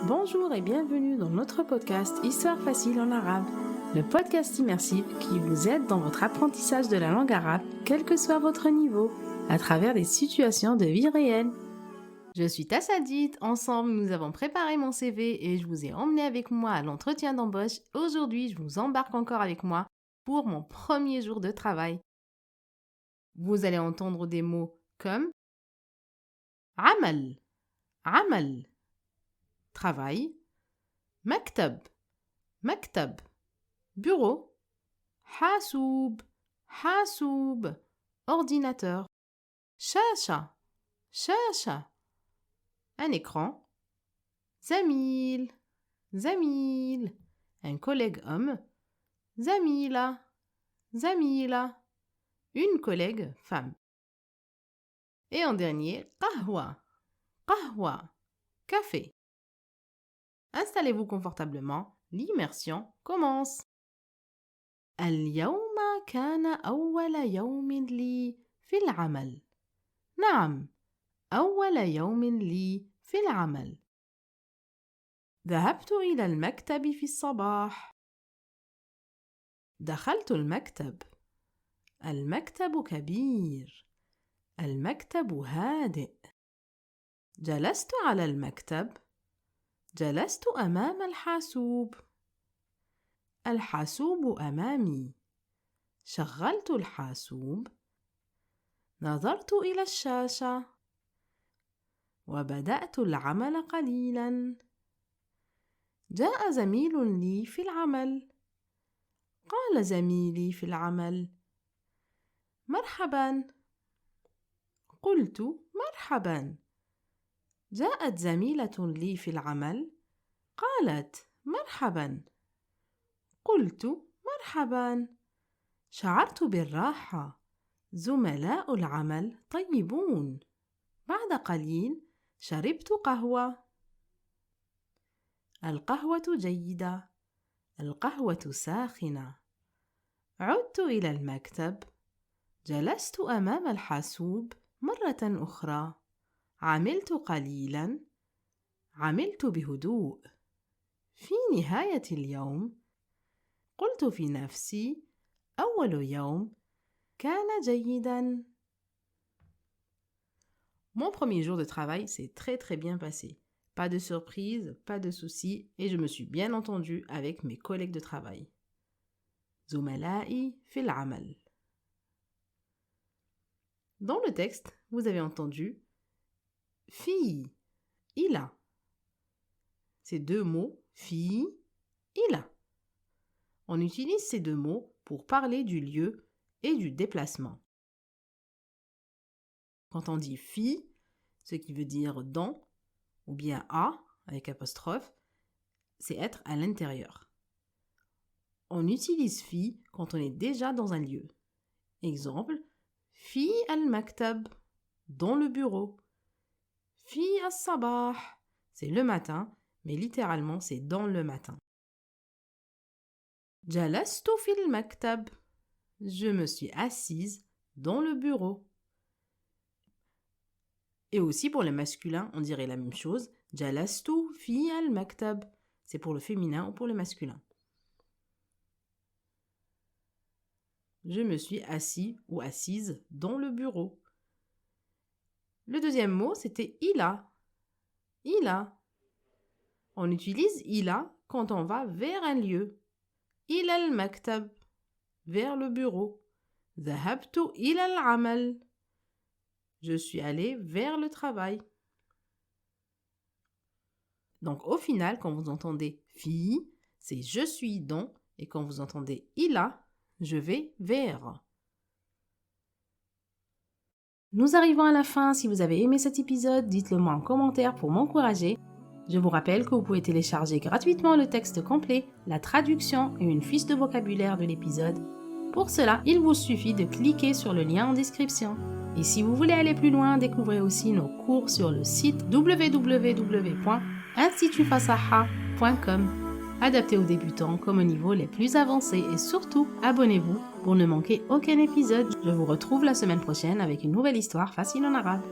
Bonjour et bienvenue dans notre podcast Histoire facile en arabe, le podcast immersif qui vous aide dans votre apprentissage de la langue arabe, quel que soit votre niveau, à travers des situations de vie réelle. Je suis Tassadit, ensemble nous avons préparé mon CV et je vous ai emmené avec moi à l'entretien d'embauche. Aujourd'hui, je vous embarque encore avec moi pour mon premier jour de travail. Vous allez entendre des mots comme amal, amal, travail, maktab, maktab, bureau, hasoub, hasoub, ordinateur, shasha, shasha, un écran, zamil, zamil, un collègue homme, zamila, zamila, une collègue femme. Et en dernier, qahwa, qahwa, café. Installez-vous confortablement, l'immersion commence. اليوم كان أول يوم لي في العمل. نعم، أول يوم لي في العمل. ذهبت إلى المكتب في الصباح. دخلت المكتب. المكتب كبير. المكتب هادئ. جلست على المكتب. جلست أمام الحاسوب. الحاسوب أمامي. شغلت الحاسوب. نظرت إلى الشاشة. وبدأت العمل قليلاً. جاء زميل لي في العمل. قال زميلي في العمل: مرحباً. قلت: مرحباً. جاءت زميلة لي في العمل. قالت: مرحباً. قلت: مرحباً. شعرت بالراحة. زملاء العمل طيبون. بعد قليل شربت قهوة. القهوة جيدة. القهوة ساخنة. عدت إلى المكتب. جلست أمام الحاسوب مرة أخرى. عملت قليلاً. عملت بهدوء. في نهاية اليوم قلت في نفسي: أول يوم كان جيداً. Mon premier jour de travail s'est très bien passé. Pas de surprise, pas de soucis et je me suis bien entendue avec mes collègues de travail. زملائي في العمل. Dans le texte, vous avez entendu fille, ila. Ces deux mots, fille, ila. On utilise ces deux mots pour parler du lieu et du déplacement. Quand on dit fille, ce qui veut dire dans, ou bien à, avec apostrophe, c'est être à l'intérieur. On utilise fille quand on est déjà dans un lieu. Exemple, fi al-maktab, dans le bureau. Fi as-sabah, c'est le matin, mais littéralement c'est dans le matin. Jalastu fil maktab, je me suis assise dans le bureau. Et aussi pour le masculin, on dirait la même chose. Jalastu fi al-maktab, c'est pour le féminin ou pour le masculin. Je me suis assis ou assise dans le bureau. Le deuxième mot, c'était ila. Ila. On utilise ila quand on va vers un lieu. Ila al-maktab, vers le bureau. Dhahabtu ila al-amal. Je suis allée vers le travail. Donc au final, quand vous entendez fi, c'est je suis dans, et quand vous entendez ila, je vais vers. Nous arrivons à la fin. Si vous avez aimé cet épisode, dites-le moi en commentaire pour m'encourager. Je vous rappelle que vous pouvez télécharger gratuitement le texte complet, la traduction et une fiche de vocabulaire de l'épisode. Pour cela, il vous suffit de cliquer sur le lien en description. Et si vous voulez aller plus loin, découvrez aussi nos cours sur le site www.institutfasaha.com. Adapté aux débutants comme aux niveaux les plus avancés et surtout, abonnez-vous pour ne manquer aucun épisode. Je vous retrouve la semaine prochaine avec une nouvelle histoire facile en arabe.